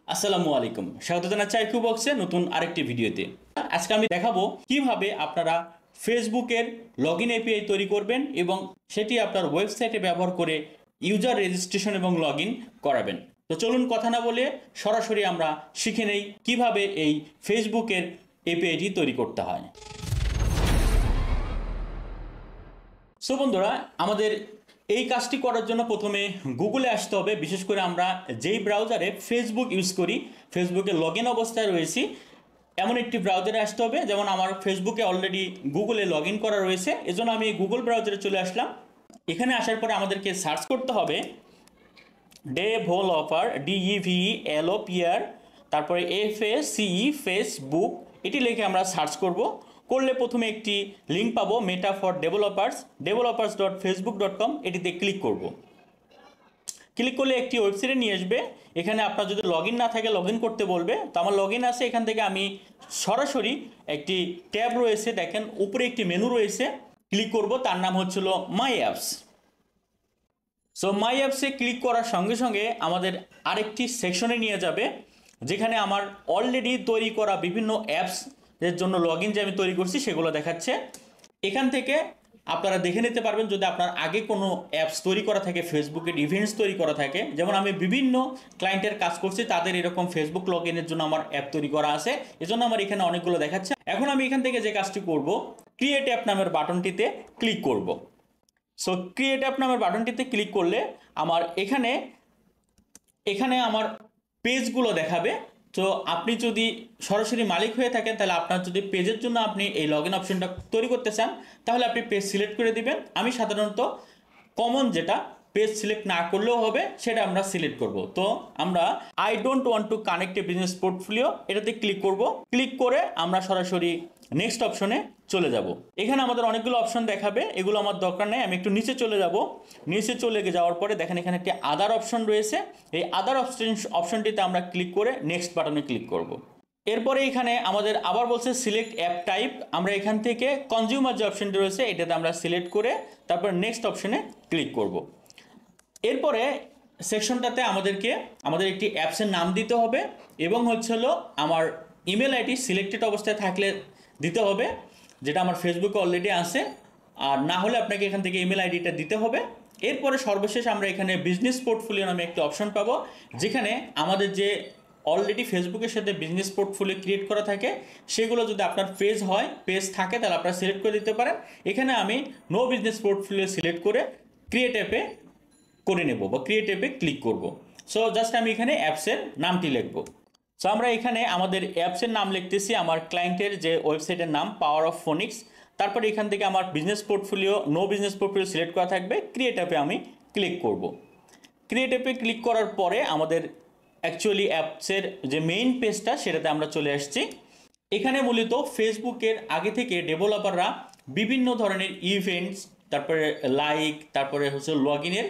আসসালামু আলাইকুম, স্বাগত জানাচ্ছি আইকিউ বক্সে নতুন আরেকটি ভিডিওতে। আজকে আমি দেখাবো কিভাবে আপনারা ফেসবুকের লগইন এপিআই তৈরি করবেন এবং সেটি আপনার ওয়েবসাইটে ব্যবহার করে ইউজার রেজিস্ট্রেশন এবং লগইন করাবেন। তো চলুন কথা না বলে সরাসরি আমরা শিখে নেই কিভাবে এই ফেসবুকের এপিআইটি তৈরি করতে হয়। সো বন্ধুরা, আমাদের এই কাজটি করার জন্য প্রথমে গুগলে আসতে হবে। বিশেষ করে আমরা যেই ব্রাউজারে ফেসবুক ইউজ করি, ফেসবুকে লগ ইন অবস্থায় রয়েছি এমন একটি ব্রাউজারে আসতে হবে। যেমন আমার ফেসবুকে অলরেডি গুগলে লগ ইন করা রয়েছে, এজন্য আমি গুগল ব্রাউজারে চলে আসলাম। এখানে আসার পরে আমাদেরকে সার্চ করতে হবে ডেভেলপার, DEVELOPR, তারপরে FACE ফেসবুক, এটি লিখে আমরা সার্চ করব। করলে প্রথমে একটি লিঙ্ক পাবো, মেটা ফর developers.facebook.com, এটিতে ক্লিক করব। ক্লিক করলে একটি ওয়েবসাইটে নিয়ে আসবে। এখানে আপনার যদি লগ ইন না থাকে লগ ইন করতে বলবে। তো আমার লগ ইন আছে, এখান থেকে আমি সরাসরি একটি ট্যাব রয়েছে, দেখেন উপরে একটি মেনু রয়েছে, ক্লিক করব। তার নাম হচ্ছিল মাই অ্যাপস। সো মাই অ্যাপসে ক্লিক করার সঙ্গে সঙ্গে আমাদের আরেকটি সেকশনে নিয়ে যাবে, যেখানে আমার অলরেডি তৈরি করা বিভিন্ন অ্যাপস এর জন্য লগ ইন যে আমি তৈরি করছি সেগুলো দেখাচ্ছে। এখান থেকে আপনারা দেখে নিতে পারবেন যদি আপনার আগে কোনো অ্যাপস তৈরি করা থাকে, ফেসবুকের ইভেন্টস তৈরি করা থাকে। যেমন আমি বিভিন্ন ক্লায়েন্টের কাজ করছি, তাদের এরকম ফেসবুক লগ ইনের জন্য আমার অ্যাপ তৈরি করা আছে, এজন্য আমার এখানে অনেকগুলো দেখাচ্ছে। এখন আমি এখান থেকে যে কাজটি করব, ক্রিয়েট অ্যাপ নামের বাটনটিতে ক্লিক করব। সো ক্রিয়েট অ্যাপ নামের বাটনটিতে ক্লিক করলে আমার এখানে আমার পেজগুলো দেখাবে। তো আপনি যদি সরাসরি মালিক হয়ে থাকেন, তাহলে আপনার যদি পেজের জন্য আপনি এই লগ ইন অপশনটা তৈরি করতে চান, তাহলে আপনি পেজ সিলেক্ট করে দিবেন। আমি সাধারণত কমন যেটা, পেজ সিলেক্ট না করলেও হবে, সেটা আমরা সিলেক্ট করব। তো আমরা I don't want to connect A business portfolio এটাতে ক্লিক করব। ক্লিক করে আমরা সরাসরি নেক্সট অপশনে চলে যাব। এখানে আমাদের অনেকগুলো অপশন দেখাবে, এগুলো আমার দরকার নেই। আমি একটু নিচে চলে যাব। নিচে চলে যাওয়ার পরে দেখেন এখানে একটি আদার অপশন রয়েছে। এই আদার অপশনটিতে আমরা ক্লিক করে নেক্সট বাটনে ক্লিক করব। এরপরে এখানে আমাদের আবার বলছে সিলেক্ট অ্যাপ টাইপ। আমরা এখান থেকে কনজিউমার যে অপশনটি রয়েছে এটাতে আমরা সিলেক্ট করে তারপর নেক্সট অপশনে ক্লিক করব। এরপরে সেকশনটাতে আমাদের একটি অ্যাপসের নাম দিতে হবে এবং হলো আমার ইমেল আইডি সিলেক্টেড অবস্থায় থাকলে দিতে হবে, যেটা আমার ফেসবুকে অলরেডি আছে। আর না হলে আপনাকে এখান থেকে ইমেল আইডিটা দিতে হবে। এরপরে সর্বশেষ আমরা এখানে বিজনেস পোর্টফোলিও নামে একটি অপশন পাবো, যেখানে আমাদের যে অলরেডি ফেসবুকের সাথে বিজনেস পোর্টফোলিও ক্রিয়েট করা থাকে সেগুলো যদি আপনার পেজ থাকে তাহলে আপনারা সিলেক্ট করে দিতে পারেন। এখানে আমি নো বিজনেস পোর্টফোলিও সিলেক্ট করে ক্রিয়েট অ্যাপে করে নেব বা ক্রিয়েট অ্যাপে ক্লিক করব। সো জাস্ট আমি এখানে অ্যাপসের নামটি লিখব। সো আমরা এখানে আমাদের অ্যাপসের নাম লিখতেছি, আমার ক্লায়েন্টের যে ওয়েবসাইটের নাম পাওয়ার অফ ফোনিক্স। তারপরে এখান থেকে আমার business portfolio, no business portfolio select করা থাকবে। ক্রিয়েট অ্যাপে আমি ক্লিক করব। ক্রিয়েট অ্যাপে ক্লিক করার পরে আমাদের অ্যাকচুয়ালি অ্যাপসের যে মেইন পেজটা সেটাতে আমরা চলে আসছি। এখানে মূলত ফেসবুকের আগে থেকে ডেভেলপাররা বিভিন্ন ধরনের ইভেন্টস, তারপরে তারপরে লগ ইনের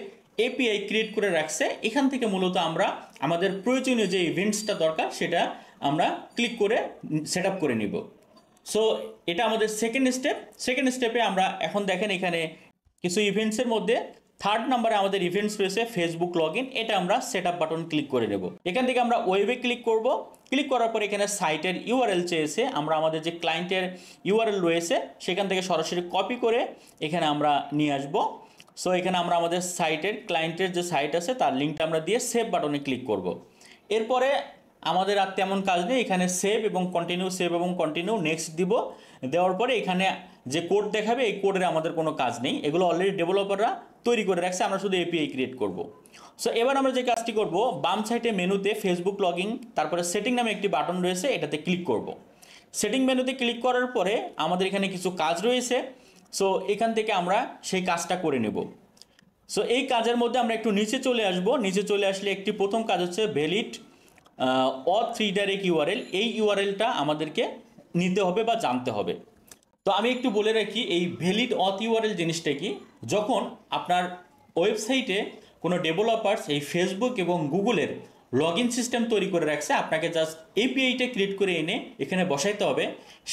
এপিআই ক্রিয়েট করে রাখছে। এখান থেকে মূলত আমরা আমাদের প্রয়োজনীয় যে ইভেন্টসটা দরকার সেটা আমরা ক্লিক করে সেট আপ করে নিব। সো এটা আমাদের সেকেন্ড স্টেপে আমরা এখন দেখেন এখানে কিছু ইভেন্টসের মধ্যে থার্ড নাম্বারে আমাদের ইভেন্টস রয়েছে ফেসবুক লগ ইন। এটা আমরা সেট আপ বাটন ক্লিক করে নেব। এখান থেকে আমরা ওয়েবে ক্লিক করব। ক্লিক করার পর এখানে সাইটের ইউআরএল চেয়েছে, আমরা আমাদের যে ক্লায়েন্টের ইউআরএল রয়েছে সেখান থেকে সরাসরি কপি করে এখানে আমরা নিয়ে আসব। সো এখানে আমরা আমাদের ক্লায়েন্টের যে সাইট আছে তার লিঙ্কটা আমরা দিয়ে সেভ বাটনে ক্লিক করব। এরপরে আমাদের আর তেমন কাজ নেই, এখানে সেভ এবং কন্টিনিউ নেক্সট দিব। দেওয়ার পরে এখানে যে কোড দেখাবে এই কোডের আমাদের কোনো কাজ নেই, এগুলো অলরেডি ডেভেলপাররা তৈরি করে রাখছে, আমরা শুধু এপিআই ক্রিয়েট করব। সো এবার আমরা যে কাজটি করব, বাম সাইডে মেনুতে ফেসবুক লগ ইন, তারপরে সেটিং নামে একটি বাটন রয়েছে, এটাতে ক্লিক করব। সেটিং মেনুতে ক্লিক করার পরে আমাদের এখানে কিছু কাজ রয়েছে। সো এখান থেকে আমরা সেই কাজটা করে নেব। সো এই কাজের মধ্যে আমরা একটু নিচে চলে আসব। নিচে চলে আসলে একটি প্রথম কাজ হচ্ছে ভ্যালিড অথ রিডাইরেক্ট ইউআরএল। এই ইউআরএলটা আমাদেরকে নিতে হবে বা জানতে হবে। তো আমি একটু বলে রাখি এই ভ্যালিড অথ ইউআরএল জিনিসটা কি। যখন আপনার ওয়েবসাইটে কোনো ডেভেলপার্স এই ফেসবুক এবং গুগলের লগ ইন সিস্টেম তৈরি করে রাখছে, আপনাকে জাস্ট এপিআইটা ক্রিয়েট করে এনে এখানে বসাইতে হবে।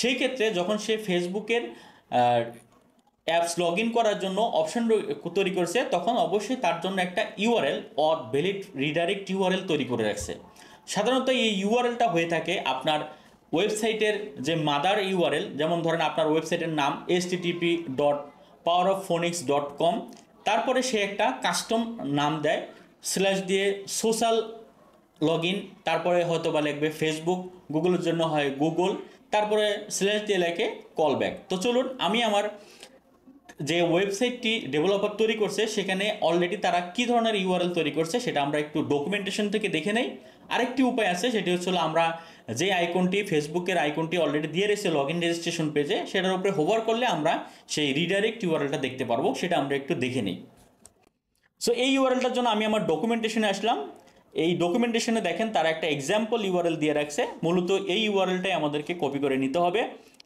সেই ক্ষেত্রে যখন সে ফেসবুকের অ্যাপস লগ ইন করার জন্য অপশন তৈরি করছে, তখন অবশ্যই তার জন্য একটা ইউআরএল ভ্যালিড রিডাইরেক্ট ইউআরএল তৈরি করে রাখছে। সাধারণত এই ইউআরএলটা হয়ে থাকে আপনার ওয়েবসাইটের যে মাদার ইউআরএল, যেমন ধরেন আপনার ওয়েবসাইটের নাম http.powerofphonics.com, তারপরে সে একটা কাস্টম নাম দেয় স্ল্যাশ দিয়ে সোশ্যাল লগ ইন, তারপরে হয়তো বা লিখবে ফেসবুক, গুগলের জন্য হয় গুগল, তারপরে স্ল্যাশ দিয়ে লেখে কল ব্যাক। তো চলুন আমি আমার যে ওয়েবসাইটটি ডেভেলপার তৈরি করছে সেখানে অলরেডি তারা কী ধরনের ইউআরএল তৈরি করছে সেটা আমরা একটু ডকুমেন্টেশন থেকে দেখে নেই। আরেকটি উপায় আছে, সেটি হচ্ছে আমরা যে আইকনটি, ফেসবুকের আইকনটি অলরেডি দিয়ে রয়েছে লগ ইন রেজিস্ট্রেশন পেজে, সেটার উপরে হোভার করলে আমরা সেই রিডাইরেক্ট ইউআরএলটা দেখতে পারবো, সেটা আমরা একটু দেখে নিই। সো এই ইউআরএলটার জন্য আমি আমার ডকুমেন্টেশনে আসলাম। এই ডকুমেন্টেশনে দেখেন তারা একটা এক্সাম্পল ইউআরএল দিয়ে রাখছে, মূলত এই ইউআরএলটাই আমাদেরকে কপি করে নিতে হবে।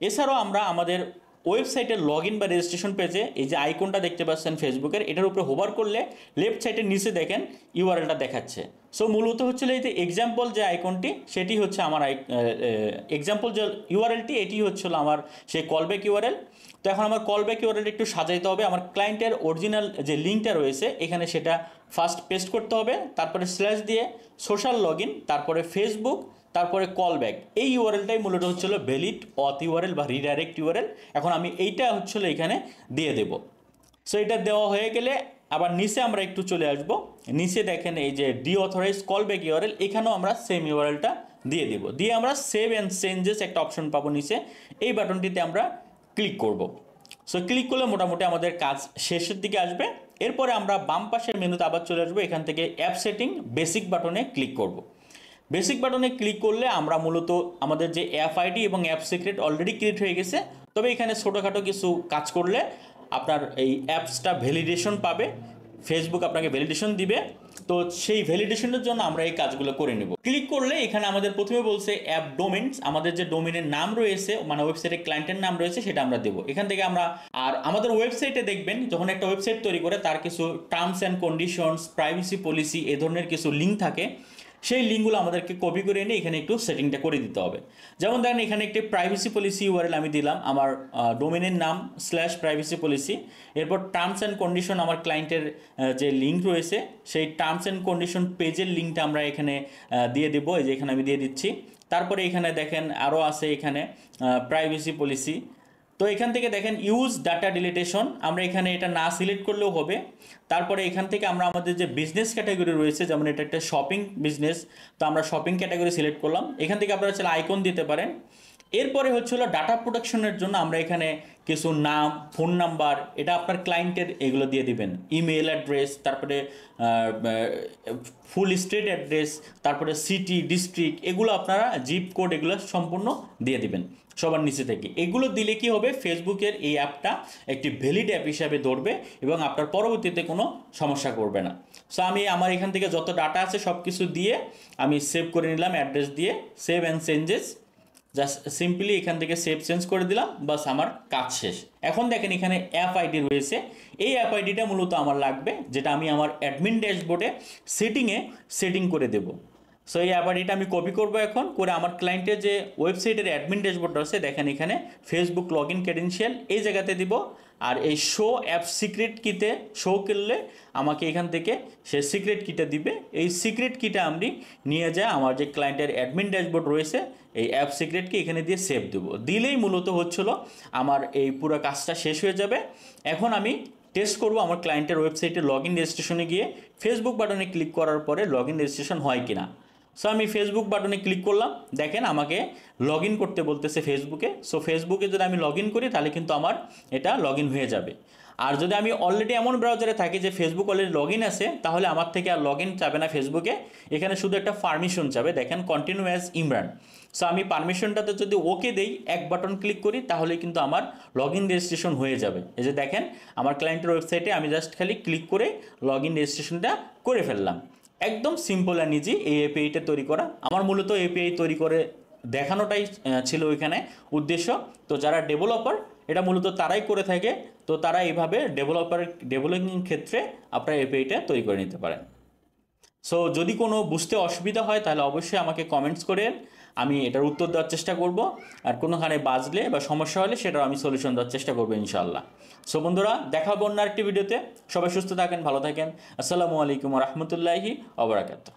এছাড়াও আমরা আমাদের ওয়েবসাইটের লগ ইন বা রেজিস্ট্রেশন পেজে এই যে আইকনটা দেখতে পাচ্ছেন ফেসবুকের, এটার উপরে হোভার করলে লেফট সাইডের নিচে দেখেন ইউআরএলটা দেখাচ্ছে। সো মূলত হচ্ছে এই যে এক্সাম্পল যে আইকনটি, সেটি হচ্ছে আমার এক্সাম্পল যে ইউআরএলটি, এটি হচ্ছিল আমার সেই কলব্যাক ইউআরএল। তো এখন আমার কলব্যাক ইউআরএল একটু সাজাইতে হবে। আমার ক্লায়েন্টের অরিজিনাল যে লিঙ্কটা রয়েছে এখানে সেটা ফার্স্ট পেস্ট করতে হবে, তারপরে স্ল্যাশ দিয়ে সোশ্যাল লগ ইন, তারপরে ফেসবুক, তারপরে কলব্যাক। এই ইউআরএলটাই মূলত হচ্ছিল ভ্যালিড অথ ইউআরএল বা রিডাইরেক্ট ইউআরএল। এখন আমি এইটা হচ্ছিল এখানে দিয়ে দেব। সো এটা দেওয়া হয়ে গেলে আবার নিচে আমরা একটু চলে আসব। নিচে দেখেন এই যে ডিঅথরাইজ কলব্যাক ইউআরএল, এখানেও আমরা সেম ইউআরএলটা দিয়ে দেব। দিয়ে আমরা সেভ অ্যান্ড চেঞ্জেস একটা অপশন পাবো নিচে, এই বাটনটিতে আমরা ক্লিক করব। সো ক্লিক করলে মোটামুটি আমাদের কাজ শেষের দিকে আসবে। এরপরে আমরা বাম পাশের মেনুতে আবার চলে আসবো, এখান থেকে অ্যাপ সেটিং বেসিক বাটনে ক্লিক করব। বেসিক বাটনে ক্লিক করলে আমরা মূলত আমাদের যে অ্যাপ আইডি এবং অ্যাপ সিক্রেট অলরেডি ক্রিয়েট হয়ে গেছে, তবে এখানে ছোটোখাটো কিছু কাজ করলে আপনার এই অ্যাপসটা ভ্যালিডেশন পাবে, ফেসবুক আপনাকে ভ্যালিডেশন দিবে। তো সেই ভ্যালিডেশনের জন্য আমরা এই কাজগুলো করে নেব। ক্লিক করলে এখানে আমাদের প্রথমে বলছে অ্যাপ ডোমেইনস, আমাদের যে ডোমেইনের নাম রয়েছে মানে ওয়েবসাইটের ক্লায়েন্টের নাম রয়েছে সেটা আমরা দেবো। এখান থেকে আমরা আর আমাদের ওয়েবসাইটে দেখবেন যখন একটা ওয়েবসাইট তৈরি করে তার কিছু terms and conditions, privacy policy এ ধরনের কিছু লিঙ্ক থাকে, সেই লিঙ্কগুলো আমাদেরকে কপি করে এনে এখানে একটু সেটিংটা করে দিতে হবে। যেমন ধরেন এখানে একটি প্রাইভেসি পলিসি ইউআরএল আমি দিলাম, আমার ডোমেনের নাম স্ল্যাশ প্রাইভেসি পলিসি, এরপর টার্মস অ্যান্ড কন্ডিশন আমার ক্লায়েন্টের যে লিঙ্ক রয়েছে সেই টার্মস অ্যান্ড কন্ডিশন পেজের লিঙ্কটা আমরা এখানে দিয়ে দেবো, এই যে এখানে আমি দিয়ে দিচ্ছি। তারপরে এখানে দেখেন আরও আছে এখানে প্রাইভেসি পলিসি। তো এখান থেকে দেখেন ইউজ ডাটা ডিলিটেশন, আমরা এখানে এটা না সিলেক্ট করলেও হবে। তারপরে এখান থেকে আমরা আমাদের যে বিজনেস ক্যাটাগরি রয়েছে, যেমন এটা একটা শপিং বিজনেস, তো আমরা শপিং ক্যাটাগরি সিলেক্ট করলাম। এখান থেকে আপনারা চাইলে আইকন দিতে পারেন। এরপরে হচ্ছিল ডাটা প্রোটেকশনের জন্য আমরা এখানে কিছু নাম, ফোন নাম্বার, এটা আপনার ক্লায়েন্টের এগুলো দিয়ে দিবেন, ইমেল অ্যাড্রেস, তারপরে ফুল স্ট্রিট অ্যাড্রেস, তারপরে সিটি, ডিস্ট্রিক্ট, এগুলো আপনারা জিপ কোড এগুলো সম্পূর্ণ দিয়ে দিবেন সবার নিচে থেকে। এগুলো দিলে কি হবে, ফেসবুকের এই অ্যাপটা একটি ভ্যালিড অ্যাপ হিসাবে ধরবে এবং আপনার পরবর্তীতে কোনো সমস্যা করবে না। সো আমি আমার এখান থেকে যত ডাটা আছে সব কিছু দিয়ে আমি সেভ করে নিলাম, অ্যাড্রেস দিয়ে save and changes, just simply এখান থেকে সেভ চেঞ্জ করে দিলাম, বাস আমার কাজ শেষ। এখন দেখেন এখানে অ্যাপ আইডি রয়েছে, এই অ্যাপ আইডিটা মূলত আমার লাগবে, যেটা আমি আমার অ্যাডমিন ড্যাশবোর্ডে সেটিং করে দেবো। সো এই অ্যাপ আইডিটা আমি কপি করবো এখন করে আমার ক্লায়েন্টের যে ওয়েবসাইটের অ্যাডমিন ড্যাশবোর্ড আছে দেখেন এখানে ফেসবুক লগ ইন ক্রেডেনশিয়াল এই জায়গাতে দিব। আর এই শো অ্যাপ সিক্রেট কিতে শো করলে আমাকে এখান থেকে সে সিক্রেট কিটা দিবে, এই সিক্রেট কিটা আমি নিয়ে যায় আমার যে ক্লায়েন্টের অ্যাডমিন ড্যাশবোর্ড রয়েছে এই অ্যাপ সিক্রেটকে এখানে দিয়ে সেভ দেবো। দিলেই মূলত হচ্ছিল আমার এই পুরো কাজটা শেষ হয়ে যাবে। এখন আমি টেস্ট করব আমার ক্লায়েন্টের ওয়েবসাইটে লগ ইন রেজিস্ট্রেশনে গিয়ে ফেসবুক বাটনে ক্লিক করার পরে লগ ইন রেজিস্ট্রেশন হয় কিনা। সো আমি ফেসবুক বাটনে ক্লিক করলাম, দেখেন আমাকে লগ ইন করতে বলতেছে ফেসবুকে। সো ফেসবুকে যদি আমি লগ ইন করি তাহলে কিন্তু আমার এটা লগ ইন হয়ে যাবে। আর যদি আমি অলরেডি এমন ব্রাউজারে থাকি যে ফেসবুক অলরেডি লগ ইন আছে, তাহলে আমার থেকে আর লগ ইন চাবে না ফেসবুকে, এখানে শুধু একটা পারমিশন চাবে, দেখেন কন্টিনিউ অ্যাজ ইমরান। সো আমি পারমিশনটাতে যদি ওকে দেই, এক বাটন ক্লিক করি, তাহলে কিন্তু আমার লগ ইন রেজিস্ট্রেশন হয়ে যাবে। এই যে দেখেন আমার ক্লায়েন্টের ওয়েবসাইটে আমি জাস্ট খালি ক্লিক করে লগ ইন রেজিস্ট্রেশনটা করে ফেললাম। একদম সিম্পল আর ইজি এই এপিআইটা তৈরি করা। আমার মূলত এপিআই তৈরি করে দেখানোটাই ছিল ওইখানে উদ্দেশ্য। তো যারা ডেভেলপার এটা মূলত তারাই করে থাকে, তো তারা এইভাবে ডেভেলপিং ক্ষেত্রে আপনার এপিআইটা তৈরি করে নিতে পারেন। সো যদি কোনো বুঝতে অসুবিধা হয় তাহলে অবশ্যই আমাকে কমেন্টস করেন, আমি এটার উত্তর দেওয়ার চেষ্টা করব। আর কোনোখানে বাজলে বা সমস্যা হলে সেটাও আমি সলিউশন দেওয়ার চেষ্টা করবো ইনশাআল্লাহ। সো বন্ধুরা, দেখা হবে অন্য আরেকটি ভিডিওতে। সবাই সুস্থ থাকেন, ভালো থাকেন। আসসালামু আলাইকুম ওয়া রাহমাতুল্লাহি ওয়া বারাকাতুহু।